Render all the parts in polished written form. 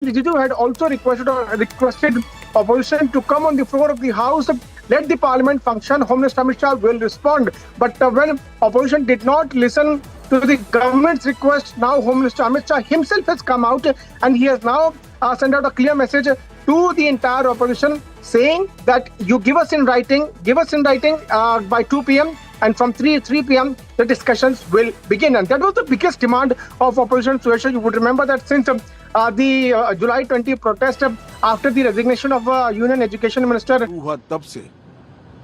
Rijiju had also requested opposition to come on the floor of the House, let the parliament function. Home Minister Amit Shah will respond. But when opposition did not listen to the government's request, now Home Minister Amit Shah himself has come out and he has now sent out a clear message to the entire opposition saying that you give us in writing by 2 p.m. and from 3 p.m. the discussions will begin. And that was the biggest demand of opposition. Suhesha, you would remember that since the July 20 protest after the resignation of Union Education Minister हुआ तब से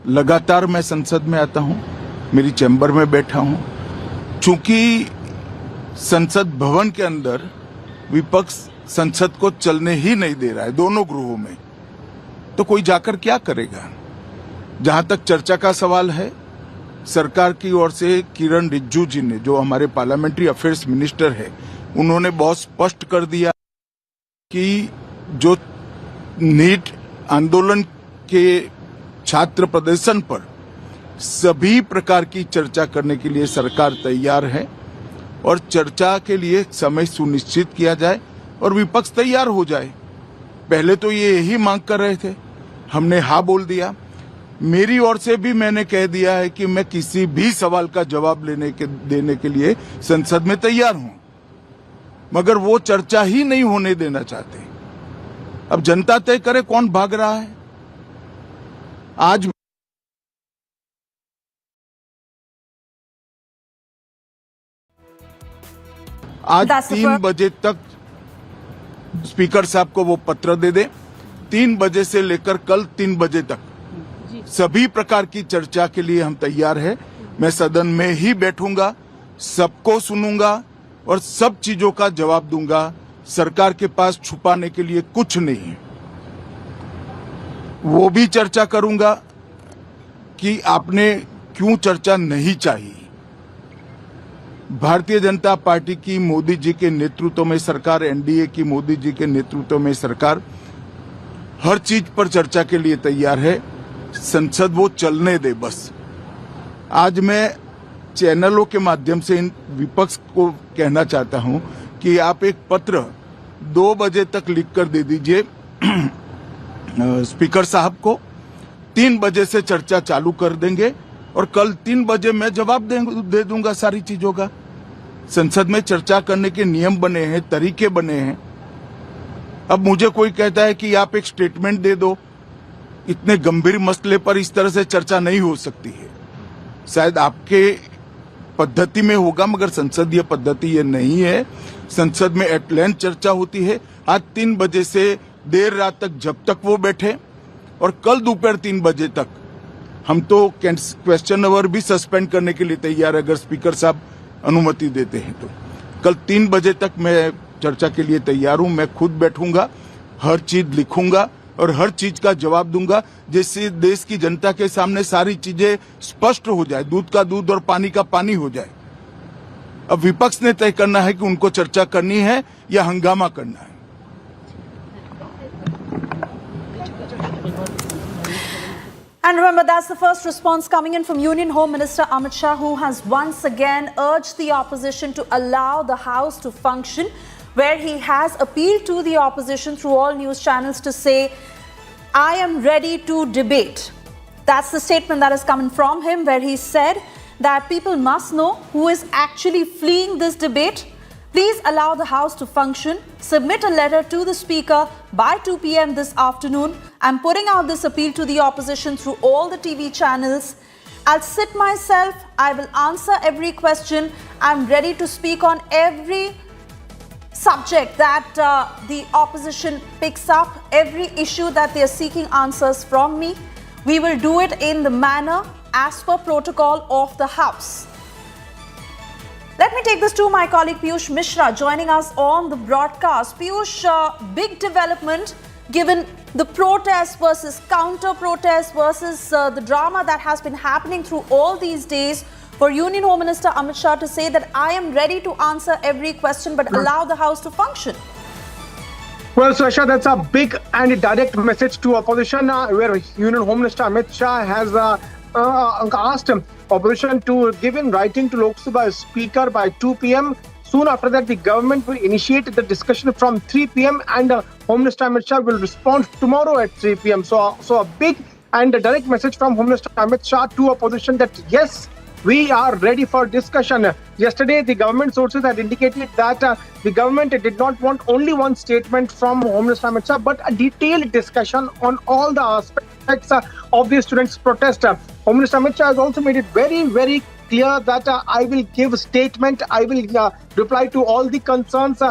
लगातार मैं संसद में आता हूं, मेरी चैम्बर में बैठा हूं। चूंकि संसद भवन के अंदर विपक्ष संसद को चलने ही नहीं दे रहा है दोनों गृहों में, तो कोई जाकर क्या करेगा। जहां तक चर्चा का सवाल है, सरकार की ओर से किरण रिजिजू जी ने, जो हमारे पार्लियामेंट्री अफेयर्स मिनिस्टर है, उन्होंने बहुत स्पष्ट कर दिया कि जो नीट आंदोलन के छात्र प्रदर्शन पर सभी प्रकार की चर्चा करने के लिए सरकार तैयार है और चर्चा के लिए समय सुनिश्चित किया जाए और विपक्ष तैयार हो जाए। पहले तो ये यही मांग कर रहे थे, हमने हाँ बोल दिया। मेरी ओर से भी मैंने कह दिया है कि मैं किसी भी सवाल का जवाब देने के लिए संसद में तैयार हूं, मगर वो चर्चा ही नहीं होने देना चाहते। अब जनता तय करे कौन भाग रहा है। आज 3 बजे तक स्पीकर साहब को वो पत्र दे दे। 3 बजे से लेकर कल 3 बजे तक सभी प्रकार की चर्चा के लिए हम तैयार हैं। मैं सदन में ही बैठूंगा, सबको सुनूंगा और सब चीजों का जवाब दूंगा। सरकार के पास छुपाने के लिए कुछ नहीं है। वो भी चर्चा करूंगा कि आपने क्यों चर्चा नहीं चाहिए। भारतीय जनता पार्टी की मोदी जी के नेतृत्व में सरकार, एनडीए की मोदी जी के नेतृत्व में सरकार हर चीज पर चर्चा के लिए तैयार है। संसद वो चलने दे बस। आज मैं चैनलों के माध्यम से इन विपक्ष को कहना चाहता हूं कि आप एक पत्र 2 बजे तक लिखकर दे दीजिए स्पीकर साहब को। 3 बजे से चर्चा चालू कर देंगे और कल 3 बजे मैं जवाब दे दूंगा सारी चीजों का। संसद में चर्चा करने के नियम बने हैं, तरीके बने हैं। अब मुझे कोई कहता है कि आप एक स्टेटमेंट दे दो, इतने गंभीर मसले पर इस तरह से चर्चा नहीं हो सकती है। शायद आपके पद्धति में होगा, मगर संसदीय पद्धति ये नहीं है। संसद में एट लेंथ चर्चा होती है। आज 3 बजे से देर रात तक जब तक वो बैठे और कल दोपहर 3 बजे तक हम तो क्वेश्चन आवर भी सस्पेंड करने के लिए तैयार है, अगर स्पीकर साहब अनुमति देते हैं तो। कल 3 बजे तक मैं चर्चा के लिए तैयार हूं। मैं खुद बैठूंगा, हर चीज लिखूंगा और हर चीज का जवाब दूंगा, जिससे देश की जनता के सामने सारी चीजें स्पष्ट हो जाए, दूध का दूध और पानी का पानी हो जाए। अब विपक्ष ने तय करना है कि उनको चर्चा करनी है या हंगामा करना है। And remember, that's the first response coming in from Union Home Minister Amit Shah, who has once again urged the opposition to allow the House to function, where he has appealed to the opposition through all news channels to say, I am ready to debate. That's the statement that has come in from him, where he said that people must know who is actually fleeing this debate. Please allow the House to function. Submit a letter to the Speaker by 2 p.m. this afternoon. I'm putting out this appeal to the opposition through all the TV channels. I'll sit myself. I will answer every question. I'm ready to speak on every subject that the opposition picks up, every issue that they are seeking answers from me. We will do it in the manner as per protocol of the House. Let me take this to my colleague Piyush Mishra joining us on the broadcast. Piyush, big development given the protest versus counter-protest versus the drama that has been happening through all these days, for Union Home Minister Amit Shah to say that I am ready to answer every question but allow the House to function. Well, Suhesha, that's a big and direct message to opposition, where Union Home Minister Amit Shah has asked opposition to give in writing to Lok Sabha Speaker by 2 p.m. soon after that, the government will initiate the discussion from 3 p.m. and Home Minister Amit Shah will respond tomorrow at 3 p.m. So a big and a direct message from Home Minister Amit Shah to opposition that yes, we are ready for discussion. Yesterday, the government sources had indicated that the government did not want only one statement from Home Minister Amit Shah, but a detailed discussion on all the aspects of the students' protest. Home Minister Amit Shah has also made it very, very clear that I will give a statement. I will reply to all the concerns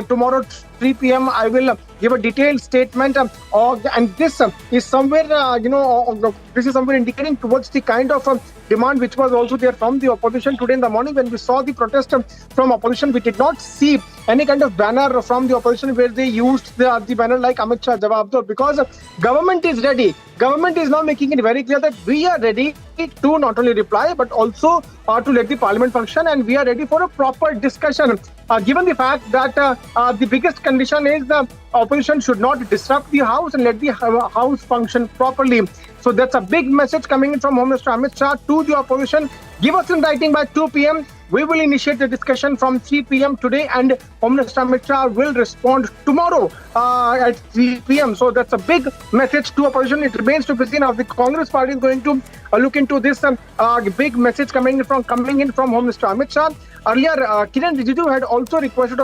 tomorrow 3 p.m. I will give a detailed statement, and this is somewhere, this is somewhere indicating towards the kind of demand which was also there from the opposition today in the morning. When we saw the protest from opposition, we did not see any kind of banner from the opposition where they used the banner like Amit Shah Jawab Do, because government is ready. Government is now making it very clear that we are ready to not only reply but also to let the parliament function, and we are ready for a proper discussion. Given the fact that the biggest condition is the opposition should not disrupt the house and let the house function properly. So that's a big message coming in from Home Minister Amit Shah to the opposition. Give us in writing by 2 p.m. We will initiate the discussion from 3 p.m. today, and Home Minister Amit Shah will respond tomorrow at 3 p.m. So that's a big message to opposition. It remains to be seen how the Congress party is going to look into this big message coming in from Home Minister Amit Shah. Earlier, Kiran Rijiju had also requested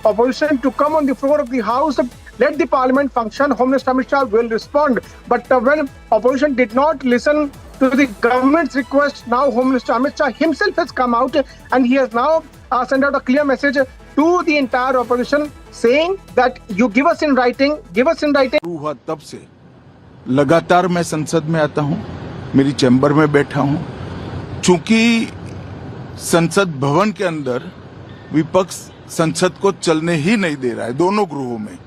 opposition to come on the floor of the House, let the parliament function. Home Minister Amit Shah will respond. But when opposition did not listen to the government's request, now Home Minister Amit Shah himself has come out and he has now sent out a clear message to the entire opposition saying that you give us in writing, हुआ तब से लगातार मैं संसद में आता हूं, मेरी चैम्बर में बैठा हूं। चूंकि संसद भवन के अंदर विपक्ष संसद को चलने ही नहीं दे रहा है दोनों गृहों में,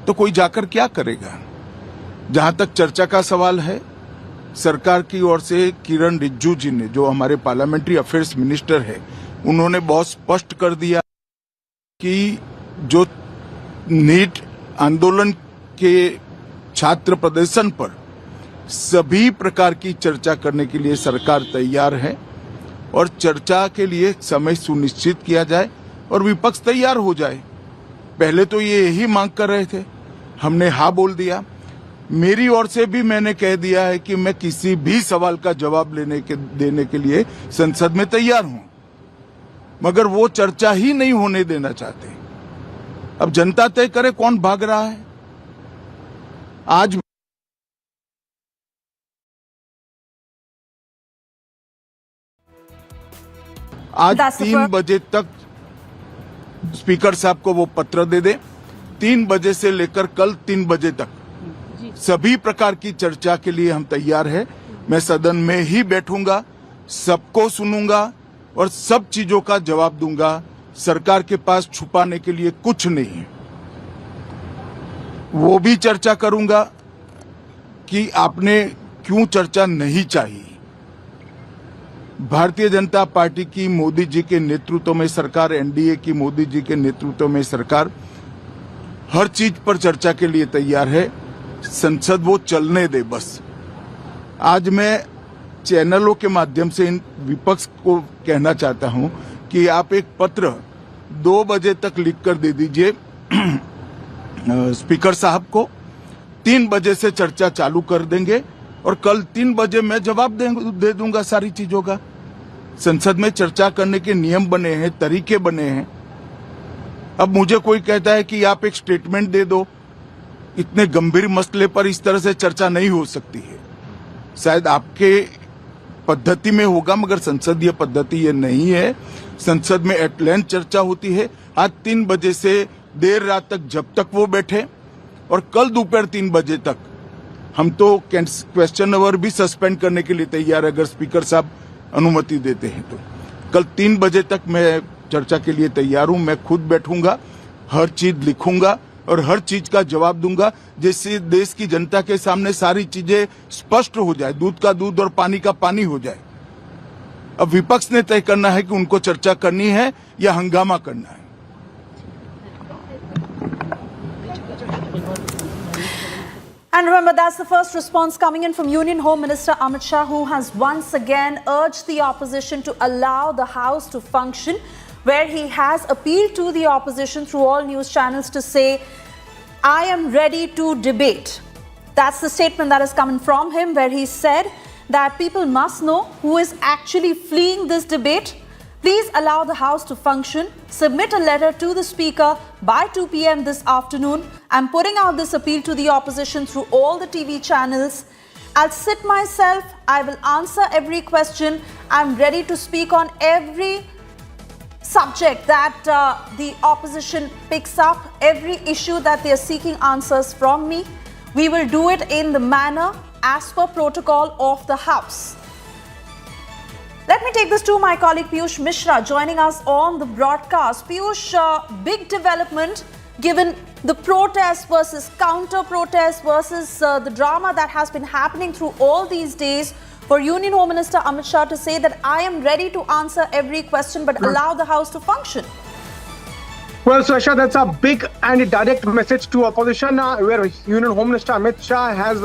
तो कोई जाकर क्या करेगा। जहां तक चर्चा का सवाल है, सरकार की ओर से किरण रिजिजू जी ने, जो हमारे पार्लियामेंट्री अफेयर्स मिनिस्टर है, उन्होंने बहुत स्पष्ट कर दिया कि जो नीट आंदोलन के छात्र प्रदर्शन पर सभी प्रकार की चर्चा करने के लिए सरकार तैयार है और चर्चा के लिए समय सुनिश्चित किया जाए और विपक्ष तैयार हो जाए। पहले तो ये यही मांग कर रहे थे, हमने हाँ बोल दिया। मेरी ओर से भी मैंने कह दिया है कि मैं किसी भी सवाल का जवाब देने के लिए संसद में तैयार हूं, मगर वो चर्चा ही नहीं होने देना चाहते। अब जनता तय करे कौन भाग रहा है। आज 3 बजे तक स्पीकर साहब को वो पत्र दे दे। 3 बजे से लेकर कल 3 बजे तक सभी प्रकार की चर्चा के लिए हम तैयार हैं। मैं सदन में ही बैठूंगा, सबको सुनूंगा और सब चीजों का जवाब दूंगा। सरकार के पास छुपाने के लिए कुछ नहीं है। वो भी चर्चा करूंगा कि आपने क्यों चर्चा नहीं चाहिए। भारतीय जनता पार्टी की मोदी जी के नेतृत्व में सरकार, एनडीए की मोदी जी के नेतृत्व में सरकार हर चीज पर चर्चा के लिए तैयार है। संसद वो चलने दे बस। आज मैं चैनलों के माध्यम से इन विपक्ष को कहना चाहता हूं कि आप एक पत्र 2 बजे तक लिख कर दे दीजिए स्पीकर साहब को। 3 बजे से चर्चा चालू कर देंगे और कल 3 बजे मैं जवाब दे दूंगा सारी चीजों का। संसद में चर्चा करने के नियम बने हैं, तरीके बने हैं। अब मुझे कोई कहता है कि आप एक स्टेटमेंट दे दो, इतने गंभीर मसले पर इस तरह से चर्चा नहीं हो सकती है। शायद आपके पद्धति में होगा, मगर संसदीय पद्धति ये नहीं है। संसद में एट लेंथ चर्चा होती है। आज 3 बजे से देर रात तक जब तक वो बैठे और कल दोपहर 3 बजे तक हम तो क्वेश्चन आवर भी सस्पेंड करने के लिए तैयार है अगर स्पीकर साहब अनुमति देते हैं तो। कल 3 बजे तक मैं चर्चा के लिए तैयार हूं। मैं खुद बैठूंगा, हर चीज लिखूंगा और हर चीज का जवाब दूंगा, जिससे देश की जनता के सामने सारी चीजें स्पष्ट हो जाए, दूध का दूध और पानी का पानी हो जाए। अब विपक्ष ने तय करना है कि उनको चर्चा करनी है या हंगामा करना है। And remember, that's the first response coming in from Union Home Minister Amit Shah, who has once again urged the opposition to allow the House to function, where he has appealed to the opposition through all news channels to say, I am ready to debate. That's the statement that is coming from him, where he said that people must know who is actually fleeing this debate. Please allow the House to function. Submit a letter to the Speaker by 2 p.m. this afternoon. I'm putting out this appeal to the opposition through all the TV channels. I'll sit myself. I will answer every question. I'm ready to speak on every subject that the opposition picks up, every issue that they are seeking answers from me. We will do it in the manner as per protocol of the House. Let me take this to my colleague Piyush Mishra joining us on the broadcast. Piyush, big development given the protest versus counter-protest versus the drama that has been happening through all these days, for Union Home Minister Amit Shah to say that I am ready to answer every question but allow the House to function. Well, Sasha, that's a big and direct message to opposition, where Union Home Minister Amit Shah has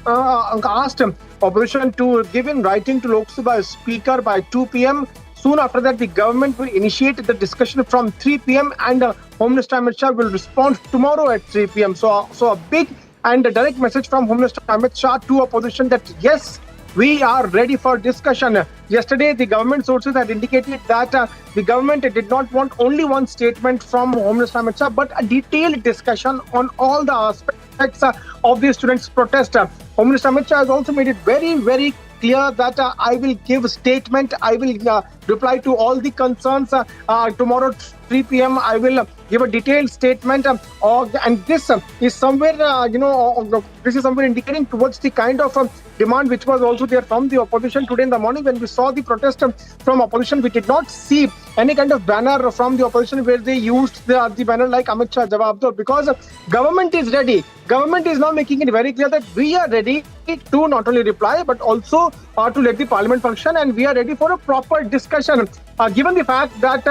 asked opposition to give in writing to Lok Sabha Speaker by 2 p.m. Soon after that, the government will initiate the discussion from 3 p.m. and Home Minister Amit Shah will respond tomorrow at 3 p.m. So a big and a direct message from Home Minister Amit Shah to opposition that yes, we are ready for discussion. Yesterday, the government sources had indicated that the government did not want only one statement from Home Minister Amit Shah, but a detailed discussion on all the aspects of the students' protest. Home Minister Amit Shah has also made it very, very clear that I will give a statement, I will reply to all the concerns tomorrow 3 p.m. I will give a detailed statement and this is somewhere, this is somewhere indicating towards the kind of demand which was also there from the opposition. Today in the morning when we saw the protest from opposition, we did not see any kind of banner from the opposition where they used the banner like Amit Shah Jawab Do, because government is ready. Government is now making it very clear that we are ready to not only reply but also to let the parliament function, and we are ready for a proper discussion. Given the fact that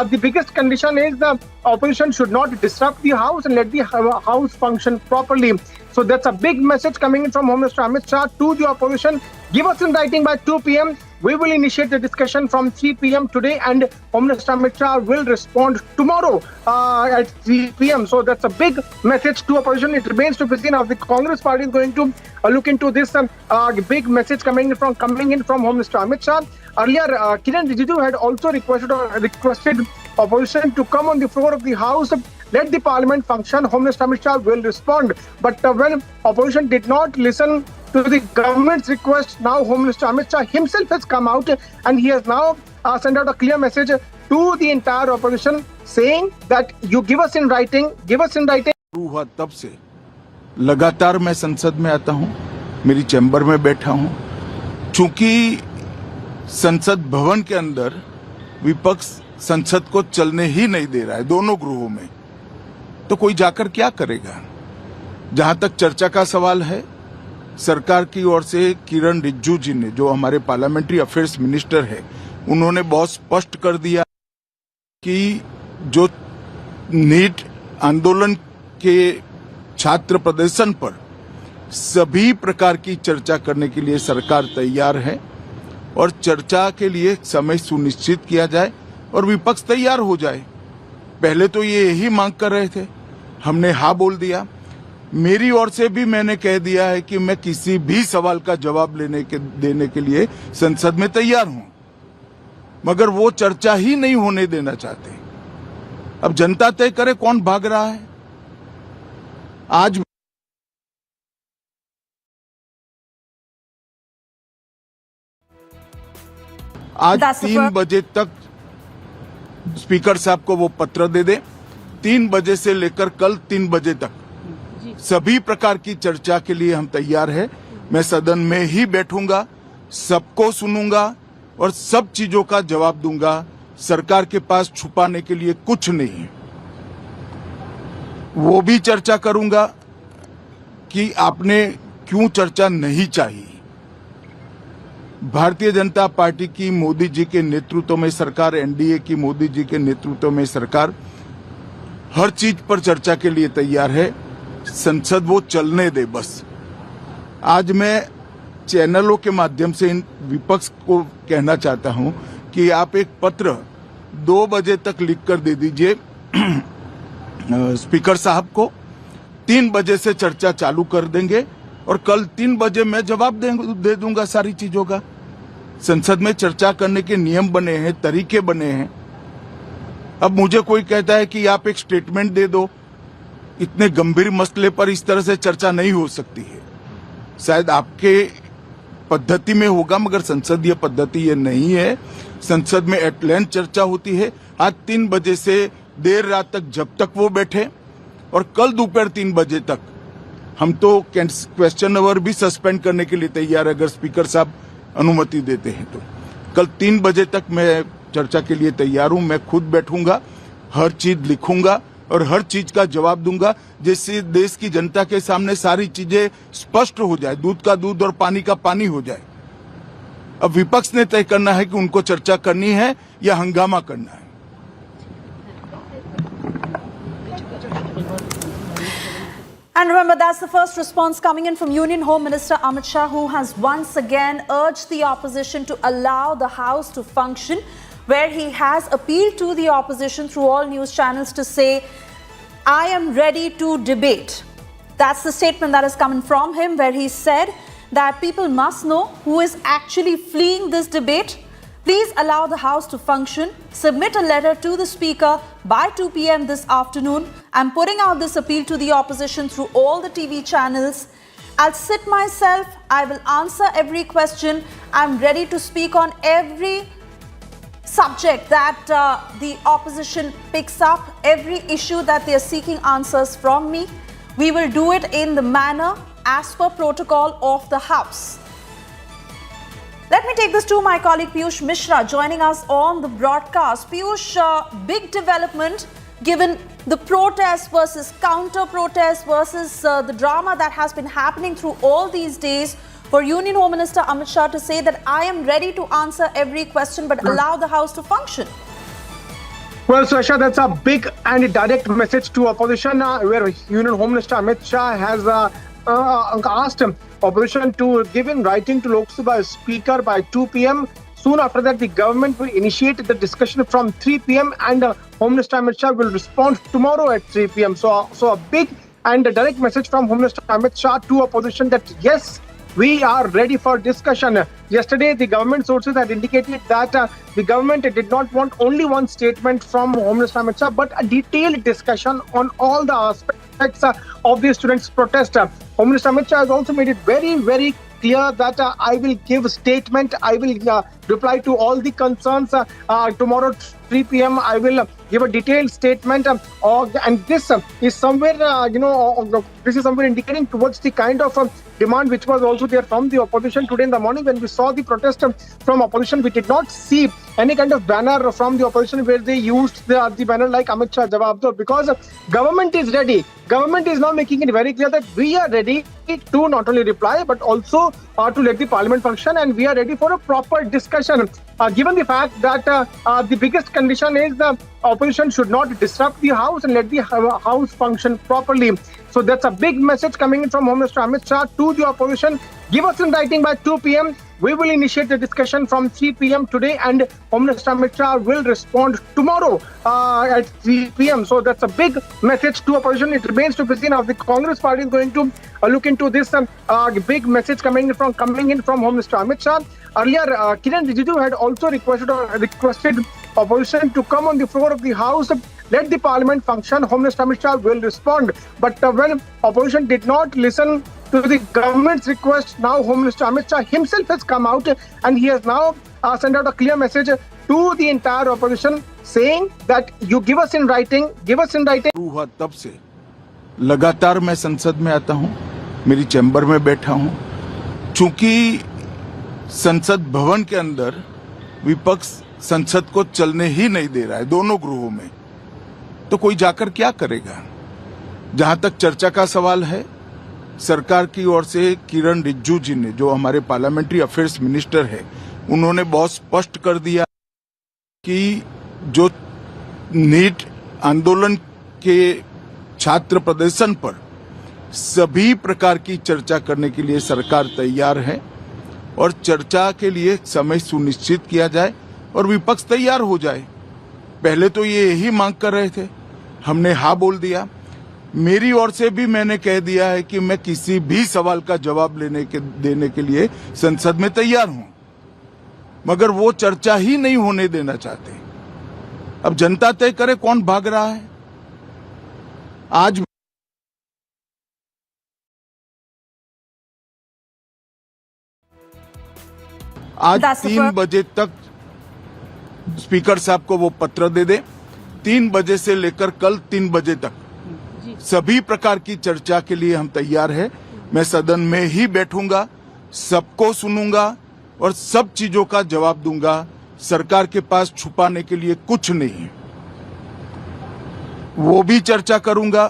the biggest condition is the opposition should not disrupt the House and let the House function properly. So that's a big message coming in from Home Minister Amit Shah to the opposition. Give us in writing by 2 p.m. We will initiate the discussion from 3 p.m. today and Home Minister Amit Shah will respond tomorrow at 3 p.m. So that's a big message to opposition. It remains to be seen how the Congress party is going to look into this big message coming in from Home Minister Amit Shah. Earlier, Kiran Rijiju had also requested opposition to come on the floor of the House. Let the parliament function. Home Minister Amit Shah will respond. But when opposition did not listen to the government's request, now Home Minister Amit Shah himself has come out and he has now sent out a clear message to the entire opposition saying that you give us in writing, शुरू हुआ तब से लगातार मैं संसद में आता हूं, मेरी चैम्बर में बैठा हूं। चूंकि संसद भवन के अंदर विपक्ष संसद को चलने ही नहीं दे रहा है दोनों गृहों में, तो कोई जाकर क्या करेगा। जहां तक चर्चा का सवाल है, सरकार की ओर से किरण रिजिजू जी ने, जो हमारे पार्लियामेंट्री अफेयर्स मिनिस्टर है, उन्होंने बहुत स्पष्ट कर दिया कि जो नीट आंदोलन के छात्र प्रदर्शन पर सभी प्रकार की चर्चा करने के लिए सरकार तैयार है और चर्चा के लिए समय सुनिश्चित किया जाए और विपक्ष तैयार हो जाए। पहले तो ये यही मांग कर रहे थे, हमने हाँ बोल दिया। मेरी ओर से भी मैंने कह दिया है कि मैं किसी भी सवाल का जवाब देने के लिए संसद में तैयार हूं, मगर वो चर्चा ही नहीं होने देना चाहते। अब जनता तय करे कौन भाग रहा है। आज 3 बजे तक स्पीकर साहब को वो पत्र दे दे। 3 बजे से लेकर कल 3 बजे तक सभी प्रकार की चर्चा के लिए हम तैयार हैं। मैं सदन में ही बैठूंगा, सबको सुनूंगा और सब चीजों का जवाब दूंगा। सरकार के पास छुपाने के लिए कुछ नहीं है। वो भी चर्चा करूंगा कि आपने क्यों चर्चा नहीं चाहिए। भारतीय जनता पार्टी की मोदी जी के नेतृत्व में सरकार, एनडीए की मोदी जी के नेतृत्व में सरकार हर चीज पर चर्चा के लिए तैयार है। संसद वो चलने दे बस। आज मैं चैनलों के माध्यम से इन विपक्ष को कहना चाहता हूं कि आप एक पत्र 2 बजे तक लिख कर दे दीजिए स्पीकर साहब को। 3 बजे से चर्चा चालू कर देंगे और कल 3 बजे मैं जवाब दे दूंगा सारी चीजों का। संसद में चर्चा करने के नियम बने हैं, तरीके बने हैं। अब मुझे कोई कहता है कि आप एक स्टेटमेंट दे दो, इतने गंभीर मसले पर इस तरह से चर्चा नहीं हो सकती है। शायद आपके पद्धति में होगा, मगर संसदीय पद्धति ये नहीं है। संसद में एट लेंथ चर्चा होती है। आज 3 बजे से देर रात तक, जब तक वो बैठे, और कल दोपहर 3 बजे तक हम तो क्वेश्चन आवर भी सस्पेंड करने के लिए तैयार है, अगर स्पीकर साहब अनुमति देते हैं तो। कल 3 बजे तक मैं चर्चा के लिए तैयार हूं। मैं खुद बैठूंगा, हर चीज लिखूंगा और हर चीज का जवाब दूंगा, जिससे देश की जनता के सामने सारी चीजें स्पष्ट हो जाए, दूध का दूध और पानी का पानी हो जाए। अब विपक्ष ने तय करना है कि उनको चर्चा करनी है या हंगामा करना है। And remember, that's the first response coming in from Union Home Minister Amit Shah, who has once again urged the opposition to allow the House to function, where he has appealed to the opposition through all news channels to say, I am ready to debate. That's the statement that has come in from him, where he said that people must know who is actually fleeing this debate. Please allow the House to function. Submit a letter to the Speaker by 2 p.m. this afternoon. I'm putting out this appeal to the opposition through all the TV channels. I'll sit myself. I will answer every question. I'm ready to speak on every subject that the opposition picks up, every issue that they are seeking answers from me. We will do it in the manner as per protocol of the House. Let me take this to my colleague Piyush Mishra joining us on the broadcast. Piyush, big development given the protest versus counter-protest versus the drama that has been happening through all these days, for Union Home Minister Amit Shah to say that I am ready to answer every question but allow the House to function. Well, Sasha, that's a big and direct message to opposition, where Union Home Minister Amit Shah has asked opposition to give in writing to Lok Sabha Speaker by 2 p.m. Soon after that, the government will initiate the discussion from 3 p.m. and Home Minister Amit Shah will respond tomorrow at 3 p.m. So a big and a direct message from Home Minister Amit Shah to opposition that yes, we are ready for discussion. Yesterday, the government sources had indicated that the government did not want only one statement from Home Minister Amit Shah, but a detailed discussion on all the aspects of the students' protest. Home Minister Amit Shah has also made it very, very clear that I will give a statement. I will reply to all the concerns tomorrow 3 p.m. I will give a detailed statement, and this is somewhere, this is somewhere indicating towards the kind of demand which was also there from the opposition today in the morning. When we saw the protest from opposition, we did not see any kind of banner from the opposition where they used the banner like Amit Shah Jawab Do, because government is ready. Government is now making it very clear that we are ready to not only reply but also to let the parliament function, and we are ready for a proper discussion. Given the fact that the biggest condition is the opposition should not disrupt the House and let the House function properly. So that's a big message coming in from Home Minister Amit Shah to the opposition. Give us in writing by 2 p.m. We will initiate the discussion from 3 p.m. today, and Home Minister Amit Shah will respond tomorrow at 3 p.m. So that's a big message to opposition. It remains to be seen how the Congress party is going to look into this big message coming in from Home Minister Amit Shah. Earlier, Kiran Rijiju had also requested opposition to come on the floor of the House. Let the parliament function. Home Minister Amit Shah will respond. But when opposition did not listen to the government's request, now Home Minister Amit Shah himself has come out and he has now sent out a clear message to the entire opposition saying that you give us in writing, हुआ तब से लगातार मैं संसद में आता हूं, मेरी चैम्बर में बैठा हूं। चूंकि संसद भवन के अंदर विपक्ष संसद को चलने ही नहीं दे रहा है, दोनों गृहों में, तो कोई जाकर क्या करेगा। जहां तक चर्चा का सवाल है, सरकार की ओर से किरण रिजिजू जी ने, जो हमारे पार्लियामेंट्री अफेयर्स मिनिस्टर है, उन्होंने बहुत स्पष्ट कर दिया कि जो नीट आंदोलन के छात्र प्रदर्शन पर सभी प्रकार की चर्चा करने के लिए सरकार तैयार है और चर्चा के लिए समय सुनिश्चित किया जाए और विपक्ष तैयार हो जाए। पहले तो ये यही मांग कर रहे थे, हमने हाँ बोल दिया। मेरी ओर से भी मैंने कह दिया है कि मैं किसी भी सवाल का जवाब देने के लिए संसद में तैयार हूं, मगर वो चर्चा ही नहीं होने देना चाहते। अब जनता तय करे कौन भाग रहा है। आज That's the 3 बजे तक स्पीकर साहब को वो पत्र दे दे। 3 बजे से लेकर कल 3 बजे तक सभी प्रकार की चर्चा के लिए हम तैयार हैं। मैं सदन में ही बैठूंगा, सबको सुनूंगा और सब चीजों का जवाब दूंगा। सरकार के पास छुपाने के लिए कुछ नहीं है। वो भी चर्चा करूंगा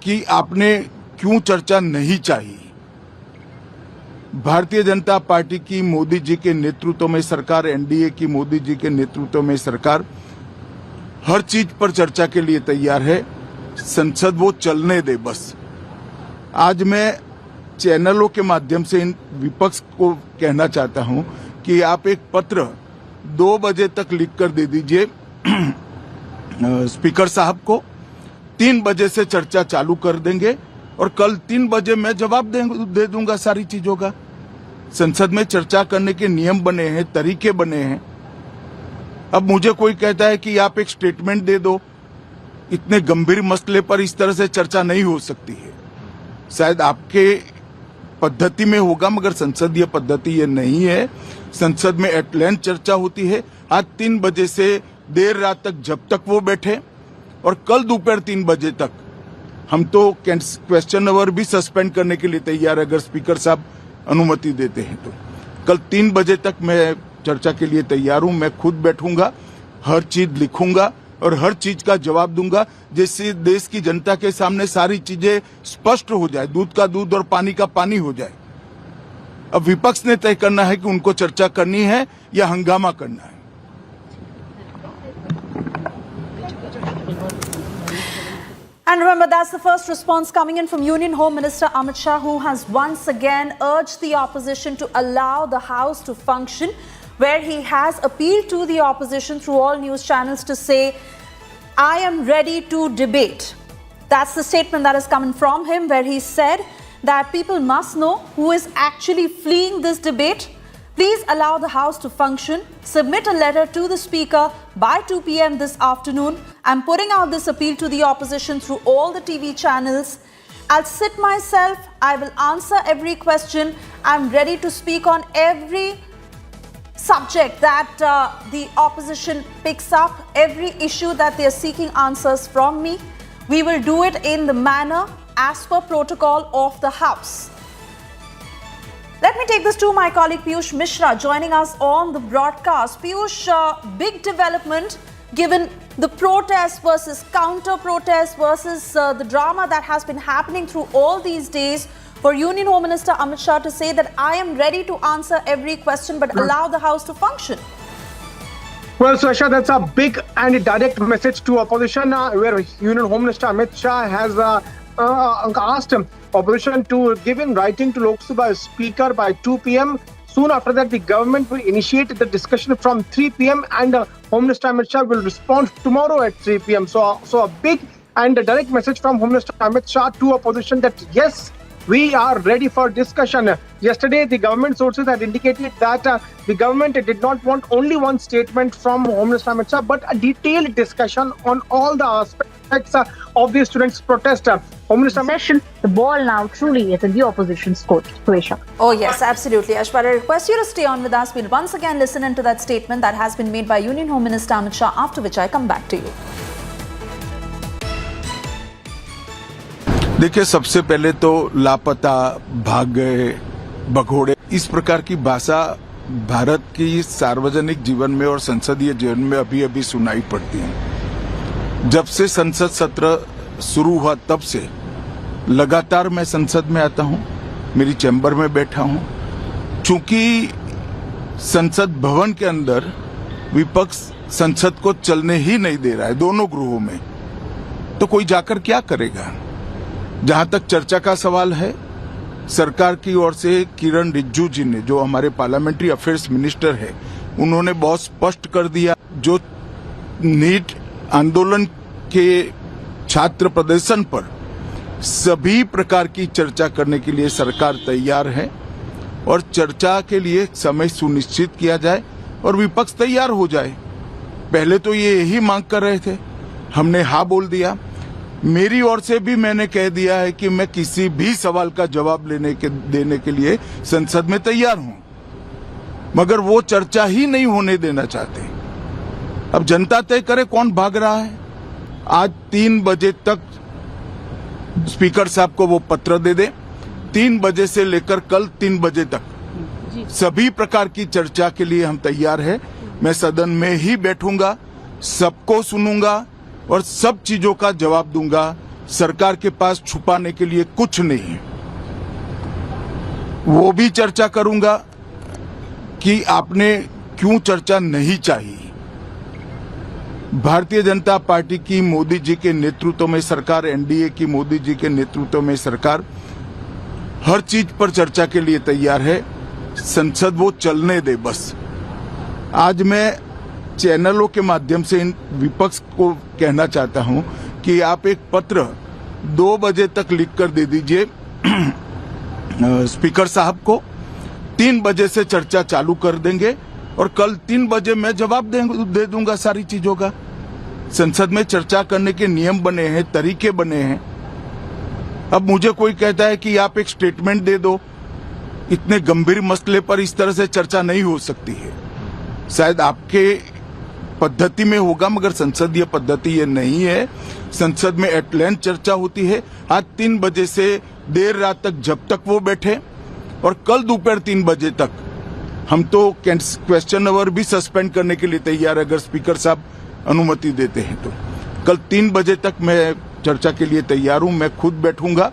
कि आपने क्यों चर्चा नहीं चाहिए। भारतीय जनता पार्टी की मोदी जी के नेतृत्व में सरकार, एनडीए की मोदी जी के नेतृत्व में सरकार हर चीज पर चर्चा के लिए तैयार है। संसद वो चलने दे बस। आज मैं चैनलों के माध्यम से इन विपक्ष को कहना चाहता हूं कि आप एक पत्र 2 बजे तक लिख कर दे दीजिए स्पीकर साहब को। 3 बजे से चर्चा चालू कर देंगे और कल 3 बजे मैं जवाब दे दूंगा सारी चीजों का। संसद में चर्चा करने के नियम बने हैं, तरीके बने हैं। अब मुझे कोई कहता है कि आप एक स्टेटमेंट दे दो, इतने गंभीर मसले पर इस तरह से चर्चा नहीं हो सकती है। शायद आपके पद्धति में होगा, मगर संसदीय पद्धति ये नहीं है। संसद में एट लेंथ चर्चा होती है। आज 3 बजे से देर रात तक जब तक वो बैठे और कल दोपहर 3 बजे तक हम तो क्वेश्चन आवर भी सस्पेंड करने के लिए तैयार है, अगर स्पीकर साहब अनुमति देते हैं तो। कल 3 बजे तक मैं चर्चा के लिए तैयार हूं। मैं खुद बैठूंगा, हर चीज लिखूंगा और हर चीज का जवाब दूंगा, जिससे देश की जनता के सामने सारी चीजें स्पष्ट हो जाए, दूध का दूध और पानी का पानी हो जाए। अब विपक्ष ने तय करना है कि उनको चर्चा करनी है या हंगामा करना है। And remember, that's the first response coming in from Union Home Minister Amit Shah, who has once again urged the opposition to allow the House to function, where he has appealed to the opposition through all news channels to say, I am ready to debate. That's the statement that has come in from him, where he said that people must know who is actually fleeing this debate. Please allow the House to function. Submit a letter to the Speaker by 2 p.m. this afternoon. I'm putting out this appeal to the opposition through all the TV channels. I'll sit myself. I will answer every question. I'm ready to speak on every subject that the opposition picks up, every issue that they are seeking answers from me. We will do it in the manner as per protocol of the House. Let me take this to my colleague Piyush Mishra joining us on the broadcast. Piyush, big development given the protest versus counter-protest versus the drama that has been happening through all these days, for Union Home Minister Amit Shah to say that I am ready to answer every question but allow the House to function. Well, Sasha, that's a big and direct message to opposition, where Union Home Minister Amit Shah has asked opposition to give in writing to Lok Sabha Speaker by 2 p.m. Soon after that, the government will initiate the discussion from 3 p.m. and Home Minister Amit Shah will respond tomorrow at 3 p.m. So a big and a direct message from Home Minister Amit Shah to opposition that yes, we are ready for discussion. Yesterday, the government sources had indicated that the government did not want only one statement from Home Minister Amit Shah, but a detailed discussion on all the aspects of the students' protest. Home Minister Session, the ball now truly is in the opposition's court. Suesha. Oh yes, absolutely. Ashwar, I request you to stay on with us. We'll once again listen into that statement that has been made by Union Home Minister Amit Shah, after which I come back to you. देखिए, सबसे पहले तो लापता, भाग गए, भगोड़े, इस प्रकार की भाषा भारत की सार्वजनिक जीवन में और संसदीय जीवन में अभी अभी सुनाई पड़ती है। जब से संसद सत्र शुरू हुआ तब से लगातार मैं संसद में आता हूं, मेरी चैम्बर में बैठा हूं। चूंकि संसद भवन के अंदर विपक्ष संसद को चलने ही नहीं दे रहा है, दोनों गृहों में, तो कोई जाकर क्या करेगा। जहां तक चर्चा का सवाल है, सरकार की ओर से किरण रिजिजू जी ने, जो हमारे पार्लियामेंट्री अफेयर्स मिनिस्टर है, उन्होंने बहुत स्पष्ट कर दिया, जो नीट आंदोलन के छात्र प्रदर्शन पर सभी प्रकार की चर्चा करने के लिए सरकार तैयार है और चर्चा के लिए समय सुनिश्चित किया जाए और विपक्ष तैयार हो जाए। पहले तो ये यही मांग कर रहे थे, हमने हाँ बोल दिया। मेरी ओर से भी मैंने कह दिया है कि मैं किसी भी सवाल का जवाब देने के लिए संसद में तैयार हूं, मगर वो चर्चा ही नहीं होने देना चाहते। अब जनता तय करे कौन भाग रहा है। आज 3 बजे तक स्पीकर साहब को वो पत्र दे दे, 3 बजे से लेकर कल 3 बजे तक सभी प्रकार की चर्चा के लिए हम तैयार हैं। मैं सदन में ही बैठूंगा, सबको सुनूंगा और सब चीजों का जवाब दूंगा। सरकार के पास छुपाने के लिए कुछ नहीं है। वो भी चर्चा करूंगा कि आपने क्यों चर्चा नहीं चाहिए। भारतीय जनता पार्टी की मोदी जी के नेतृत्व में सरकार, एनडीए की मोदी जी के नेतृत्व में सरकार हर चीज पर चर्चा के लिए तैयार है। संसद वो चलने दे बस। आज मैं चैनलों के माध्यम से इन विपक्ष को कहना चाहता हूं कि आप एक पत्र 2 बजे तक लिख कर दे दीजिए स्पीकर साहब को। 3 बजे से चर्चा चालू कर देंगे और कल 3 बजे मैं जवाब दे दूंगा सारी चीजों का। संसद में चर्चा करने के नियम बने हैं, तरीके बने हैं। अब मुझे कोई कहता है कि आप एक स्टेटमेंट दे दो, इतने गंभीर मसले पर इस तरह से चर्चा नहीं हो सकती है। शायद आपके पद्धति में होगा, मगर संसदीय पद्धति ये नहीं है। संसद में एट लेंथ चर्चा होती है। आज 3 बजे से देर रात तक, जब तक वो बैठे, और कल दोपहर 3 बजे तक हम तो क्वेश्चन आवर भी सस्पेंड करने के लिए तैयार है अगर स्पीकर साहब अनुमति देते हैं तो। कल 3 बजे तक मैं चर्चा के लिए तैयार हूं। मैं खुद बैठूंगा,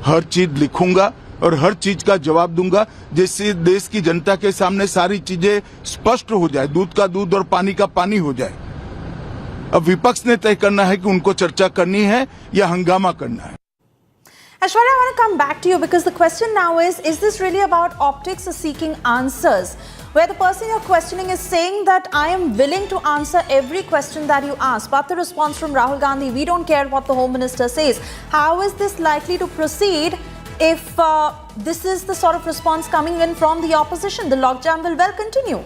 हर चीज लिखूंगा और हर चीज का जवाब दूंगा, जिससे देश की जनता के सामने सारी चीजें स्पष्ट हो जाए, दूध का दूध और पानी का पानी हो जाए। अब विपक्ष ने तय करना है कि उनको चर्चा करनी है या हंगामा करना है। Aishwarya, I want to come back to you because the question now is this really about optics or seeking answers? Where the person you're questioning is saying that I am willing to answer every question that you ask. But the response from Rahul Gandhi, we don't care what the Home Minister says. How is this likely to proceed if this is the sort of response coming in from the opposition? The logjam will well continue.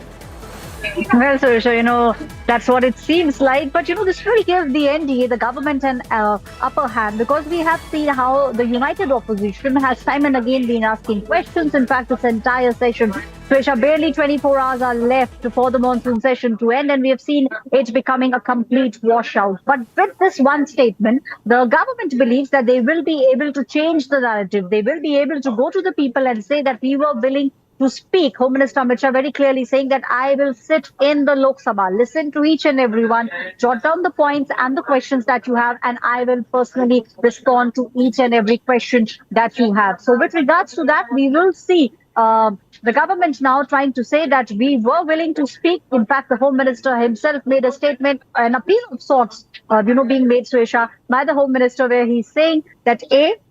Well, Surisha, that's what it seems like. But, this will give the NDA, the government, an upper hand, because we have seen how the united opposition has time and again been asking questions. In fact, this entire session, Surisha, barely 24 hours are left for the monsoon session to end, and we have seen it becoming a complete washout. But with this one statement, the government believes that they will be able to change the narrative. They will be able to go to the people and say that we were willing to speak. Home Minister Amit Shah very clearly saying that I will sit in the Lok Sabha, listen to each and everyone, jot down the points and the questions that you have, and I will personally respond to each and every question that you have. So with regards to that, we will see the government now trying to say that we were willing to speak. In fact, the Home Minister himself made a statement, an appeal of sorts, being made, Surisha, by the Home Minister, where he's saying that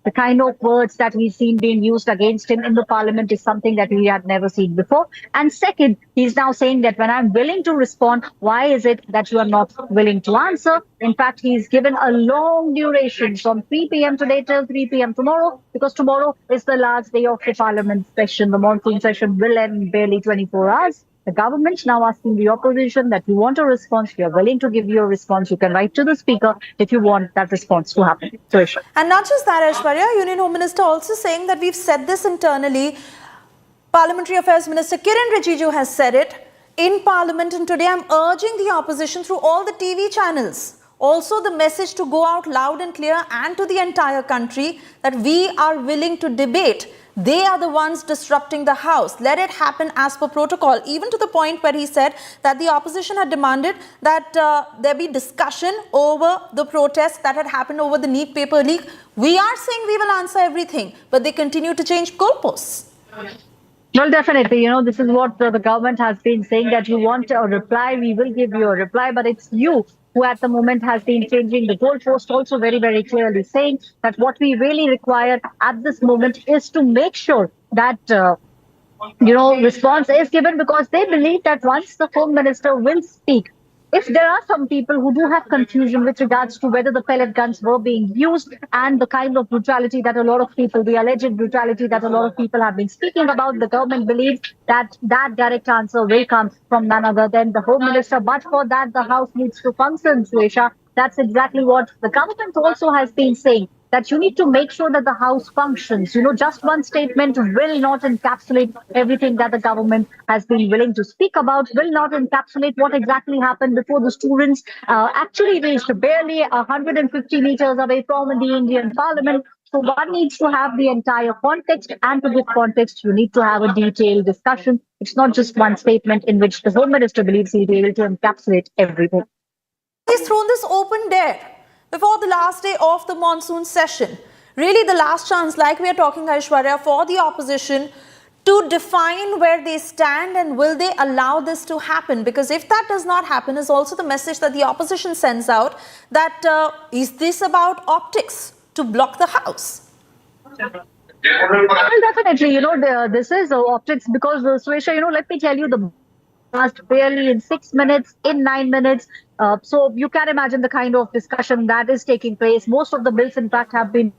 the kind of words that we've seen being used against him in the Parliament is something that we had never seen before. And second, he's now saying that when I'm willing to respond, why is it that you are not willing to answer? In fact, he's given a long duration from 3 p.m. today till 3 p.m. tomorrow, because tomorrow is the last day of the Parliament session. The monsoon session will end in barely 24 hours. The government now asking the opposition that you want a response, you're willing to give your response. You can write to the Speaker if you want that response to happen. Surisha. And not just that, Aishwarya, Union Home Minister also saying that we've said this internally. Parliamentary Affairs Minister Kiren Rijiju has said it in Parliament, and today I'm urging the opposition through all the TV channels, also the message to go out loud and clear and to the entire country that we are willing to debate. They are the ones disrupting the House. Let it happen as per protocol. Even to the point where he said that the opposition had demanded that there be discussion over the protests that had happened over the NEET paper leak. We are saying we will answer everything, but they continue to change goalposts. Well, definitely. This is what the government has been saying, that you want a reply, we will give you a reply, but it's you who at the moment has been changing the goalpost, also very, very clearly saying that what we really require at this moment is to make sure that, response is given, because they believe that once the Home Minister will speak, if there are some people who do have confusion with regards to whether the pellet guns were being used and the kind of brutality that a lot of people, the alleged brutality that a lot of people have been speaking about, the government believes that that direct answer will come from none other than the Home Minister. But for that, the House needs to function, Suesha. That's exactly what the government also has been saying, that you need to make sure that the House functions. Just one statement will not encapsulate everything that the government has been willing to speak about, will not encapsulate what exactly happened before the students actually reached barely 150 meters away from the Indian Parliament. So one needs to have the entire context, and to give context, you need to have a detailed discussion. It's not just one statement in which the Home Minister believes he'll be able to encapsulate everything. He's thrown this open dare before the last day of the monsoon session. Really the last chance, like we are talking, Aishwarya, for the opposition to define where they stand and will they allow this to happen? Because if that does not happen, is also the message that the opposition sends out that is this about optics to block the House? Well, definitely, this is optics because, Suesha, let me tell you, the passed barely in 6 minutes, in 9 minutes. So you can imagine the kind of discussion that is taking place. Most of the bills, in fact, have been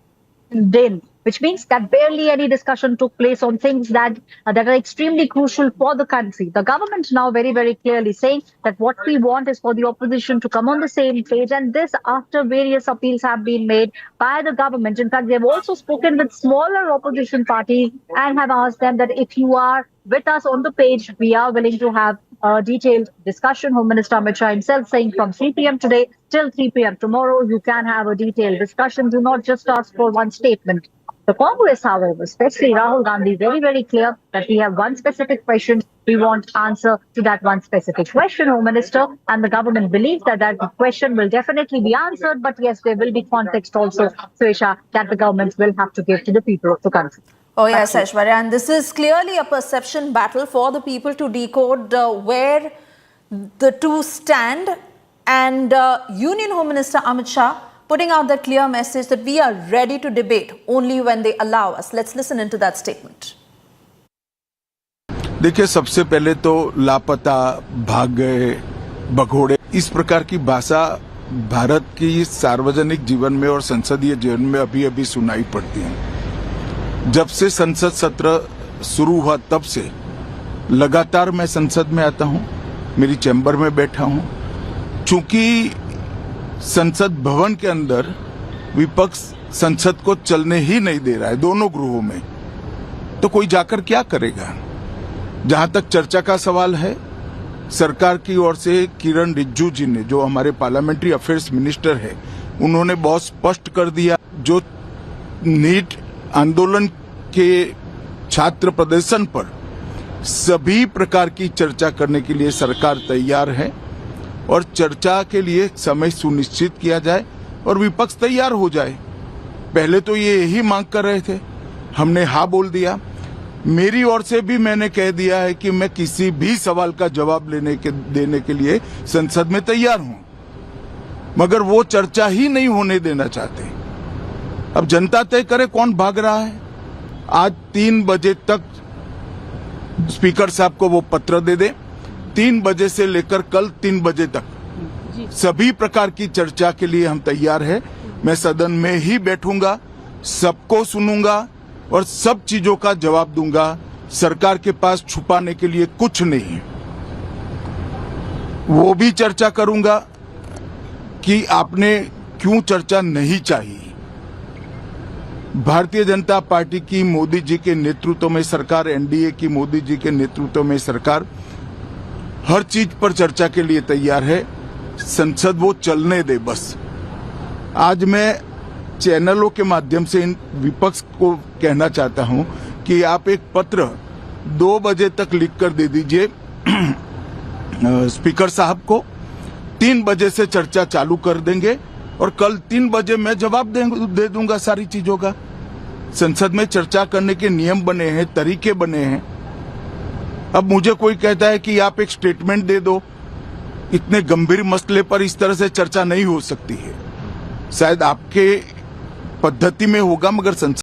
in, which means that barely any discussion took place on things that are extremely crucial for the country. The government now very, very clearly saying that what we want is for the opposition to come on the same page, and this after various appeals have been made by the government. In fact, they've also spoken with smaller opposition parties and have asked them that if you are with us on the page, we are willing to have a detailed discussion. Home Minister Amit Shah himself saying from 3 p.m. today till 3 p.m. tomorrow, you can have a detailed discussion. Do not just ask for one statement. The Congress, however, especially Rahul Gandhi, very, very clear that we have one specific question. We want answer to that one specific question, Home Minister, and the government believes that that question will definitely be answered. But yes, there will be context also, Suesha, that the government will have to give to the people of the country. Oh yes, Aishwarya, and this is clearly a perception battle for the people to decode where the two stand, and Union Home Minister Amit Shah putting out that clear message that we are ready to debate only when they allow us. Let's listen into that statement. देखिए, सबसे पहले तो लापता, भाग गए, भगोड़े, इस प्रकार की भाषा भारत की सार्वजनिक जीवन में और संसदीय जीवन में अभी अभी सुनाई पड़ती है। जब से संसद सत्र शुरू हुआ तब से लगातार मैं संसद में आता हूं, मेरी चैम्बर में बैठा हूं। चूंकि संसद भवन के अंदर विपक्ष संसद को चलने ही नहीं दे रहा है, दोनों गृहों में, तो कोई जाकर क्या करेगा? जहां तक चर्चा का सवाल है, सरकार की ओर से किरण रिजिजू जी ने, जो हमारे पार्लियामेंट्री अफेयर्स मिनिस्टर है, उन्होंने बहुत स्पष्ट कर दिया, जो नीट आंदोलन के छात्र प्रदर्शन पर सभी प्रकार की चर्चा करने के लिए सरकार तैयार है और चर्चा के लिए समय सुनिश्चित किया जाए और विपक्ष तैयार हो जाए। पहले तो ये यही मांग कर रहे थे, हमने हाँ बोल दिया। मेरी ओर से भी मैंने कह दिया है कि मैं किसी भी सवाल का जवाब देने के लिए संसद में तैयार हूं, मगर वो चर्चा ही नहीं होने देना चाहते। अब जनता तय करे कौन भाग रहा है। आज 3 बजे तक स्पीकर साहब को वो पत्र दे दे, 3 बजे से लेकर कल 3 बजे तक सभी प्रकार की चर्चा के लिए हम तैयार हैं। मैं सदन में ही बैठूंगा, सबको सुनूंगा और सब चीजों का जवाब दूंगा। सरकार के पास छुपाने के लिए कुछ नहीं है। वो भी चर्चा करूंगा कि आपने क्यों चर्चा नहीं चाहिए। भारतीय जनता पार्टी की मोदी जी के नेतृत्व में सरकार, एनडीए की मोदी जी के नेतृत्व में सरकार हर चीज पर चर्चा के लिए तैयार है। संसद वो चलने दे बस। आज मैं चैनलों के माध्यम से इन विपक्ष को कहना चाहता हूं कि आप एक पत्र 2 बजे तक लिखकर दे दीजिए स्पीकर साहब को। 3 बजे से चर्चा चालू कर देंगे और कल 3 बजे मैं जवाब दे दूंगा सारी चीजों का। संसद में चर्चा करने के नियम बने हैं, तरीके बने हैं। अब मुझे कोई कहता है कि आप एक स्टेटमेंट दे दो, इतने गंभीर मसले पर इस तरह से चर्चा नहीं हो सकती है। शायद आपके पद्धति में होगा, मगर संसद